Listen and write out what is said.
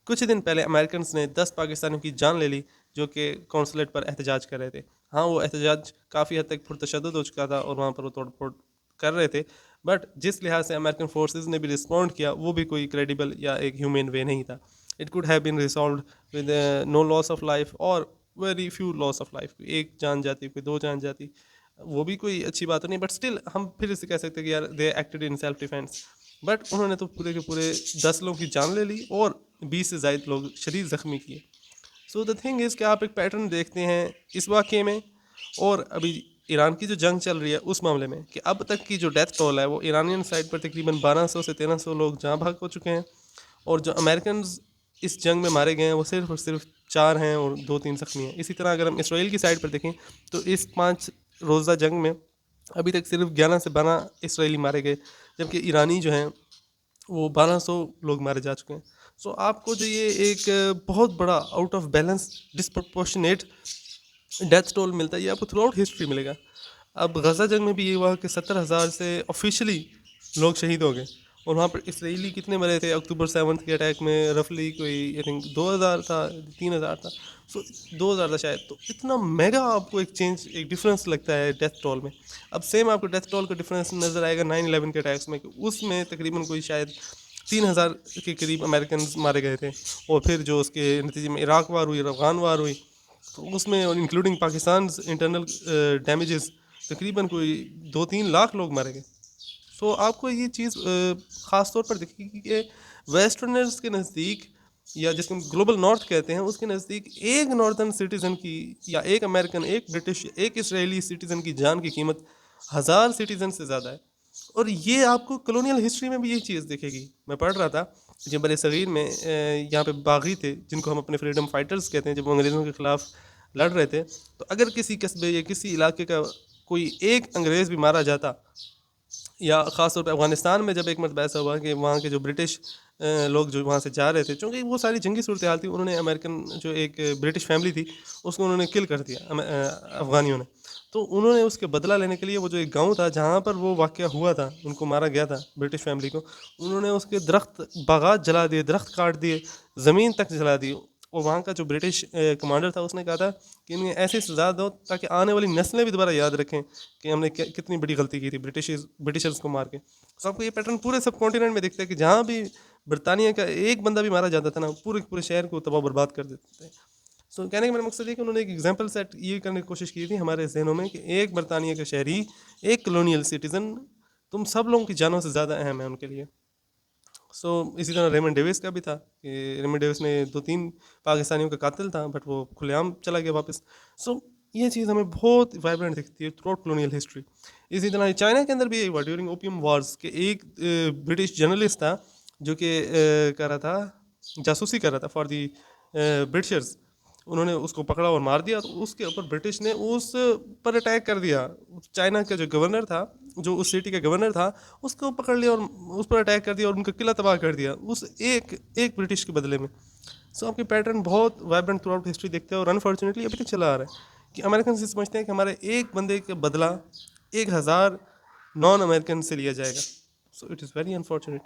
कुछ ही दिन पहले अमेरिकन ने 10 पाकिस्तानियों की जान ले ली जो कि कौंसलेट पर एहतजाज कर रहे थे। हाँ, वो एहतजाज काफ़ी हद तक पुरतशद्दुद हो चुका था और वहाँ पर वो तोड़ फोड़ कर रहे थे, बट जिस लिहाज से अमेरिकन फोर्सेस ने भी रिस्पॉन्ड किया वो भी कोई क्रेडिबल या एक ह्यूमेन वे नहीं था। It could have been resolved with no loss of life और very few loss of life, एक जान जाती, कोई दो जान जाती, वो भी कोई अच्छी बात नहीं, बट स्टिल हम फिर इसे कह सकते हैं कि यार दे acted in self defence. But उन्होंने तो पूरे के पूरे 10 लोगों की जान ले ली और 20 से ज़ायद लोग शदीद ज़ख्मी किए। सो द थिंग इज़ कि आप एक पैटर्न देखते हैं इस वाक़े में और अभी ईरान की जो जंग चल रही है उस मामले में, कि अब तक की जो डेथ टोल है वो ईरानियन साइड पर तकरीबन 1200 से 1300 लोग जहाँ भाग हो चुके हैं, और जो अमेरिकन इस जंग में मारे गए हैं वो सिर्फ और सिर्फ 4 हैं और 2-3 ज़ख्मी हैं। इसी तरह अगर हम इसराइल की साइड पर देखें तो इस 5 रोज़ा जंग में अभी तक सिर्फ 11 से 12 इसराइली मारे गए, जबकि ईरानी जो हैं वो 1200 लोग मारे जा चुके हैं। सो आपको जो ये एक बहुत बड़ा out of balance disproportionate death toll मिलता है, ये आपको थ्रू आउट हिस्ट्री मिलेगा। अब गज़ा जंग में भी ये हुआ कि 70,000 से ऑफिशियली लोग शहीद हो गए, और वहाँ पर इसराइली कितने मरे थे अक्टूबर 7 के अटैक में, रफली कोई आई थिंक 2000 था, 3000 था, सो 2000 था शायद। तो इतना मेगा आपको एक चेंज, एक डिफरेंस लगता है डेथ टोल में। अब सेम आपको डेथ टोल का डिफरेंस नज़र आएगा 9/11 के अटैक्स में, कि उसमें तकरीबन कोई शायद 3000 के करीब अमेरिकन मारे गए थे, और फिर जो उसके नतीजे में इराक वार हुई, अफगान वार हुई, तो उसमें और इंक्लूडिंग पाकिस्तान इंटरनल डैमेजेस तकरीबन कोई 2-3 लाख लोग मारे गए। सो आपको ये चीज़ ख़ास तौर पर दिखेगी कि वेस्टर्नर्स के नज़दीक, या जिसको हम ग्लोबल नॉर्थ कहते हैं, उसके नज़दीक एक नॉर्थर्न सिटीज़न की, या एक अमेरिकन, एक ब्रिटिश, एक इसराइली सिटीज़न की जान की कीमत 1000 सिटीज़न से ज़्यादा है। और ये आपको कॉलोनियल हिस्ट्री में भी यही चीज़ दिखेगी। मैं पढ़ रहा था जब बड़े सग़ीर में यहाँ पे बागी थे जिनको हम अपने फ्रीडम फाइटर्स कहते हैं, जब वो अंग्रेज़ों के ख़िलाफ़ लड़ रहे थे, तो अगर किसी कस्बे या किसी इलाके का कोई एक अंग्रेज़ भी मारा जाता, या ख़ास तौर पे अफ़गानिस्तान में जब एक मरतबा ऐसा हुआ कि वहाँ के जो ब्रिटिश लोग जो वहाँ से जा रहे थे, चूँकि वो सारी जंगी सूरत हाल थी, उन्होंने अमेरिकन जो एक ब्रिटिश फैमिली थी उसको उन्होंने किल कर दिया अफ़गानियों ने। तो उन्होंने उसके बदला लेने के लिए वो जो एक गाँव था जहाँ पर वो वाक़या हुआ था, उनको मारा गया था ब्रिटिश फैमिली को, उन्होंने उसके दरख्त बागात जला दिए, दरख्त काट दिए, ज़मीन तक जला दी। और वहाँ का जो ब्रिटिश कमांडर था उसने कहा था कि इन्हें ऐसी सज़ा दो ताकि आने वाली नस्लें भी दोबारा याद रखें कि हमने कितनी बड़ी गलती की थी ब्रिटिशर्स को मार के। तो आपको ये पैटर्न पूरे सब कॉन्टिनेंट में दिखता है कि जहाँ भी बरतानिया का एक बंदा भी मारा जाता था ना, पूरे पूरे शहर को तबाह बर्बाद कर देते थे। सो कहने का मेरा मकसद है कि उन्होंने एक एग्जाम्पल सेट ये करने की कोशिश की थी हमारे जहनों में कि एक बरतानिया का शहरी, एक कॉलोनियल सिटीज़न, तुम सब लोगों की जानों से ज़्यादा अहम है उनके लिए। सो इसी तरह रेमंड डेविस का भी था कि रेमंड डेविस ने 2-3 पाकिस्तानियों का कातिल था, बट वो खुलेआम चला गया वापस। सो ये चीज़ हमें बहुत वाइब्रेंट दिखती है थ्रू आउट कॉलोनियल हिस्ट्री। इसी तरह चाइना के अंदर भी यही हुआ ड्यूरिंग ओपियम वॉर्स के एक ब्रिटिश जर्नलिस्ट था जो कि कर रहा था, जासूसी कर रहा था फॉर दी ब्रिटिशर्स। उन्होंने उसको पकड़ा और मार दिया, तो उसके ऊपर ब्रिटिश ने उस पर अटैक कर दिया। चाइना का जो गवर्नर था, जो उस सिटी का गवर्नर था, उसको पकड़ लिया और उस पर अटैक कर दिया और उनका किला तबाह कर दिया उस एक एक ब्रिटिश के बदले में। सो आपके पैटर्न बहुत वाइब्रेंट थ्रू आउट हिस्ट्री देखते हैं, और अनफॉर्चुनेटली अभी तक चला आ रहा है कि अमेरिकन से समझते हैं कि हमारे एक बंदे का बदला 1000 नॉन अमेरिकन से लिया जाएगा। So it is very unfortunate.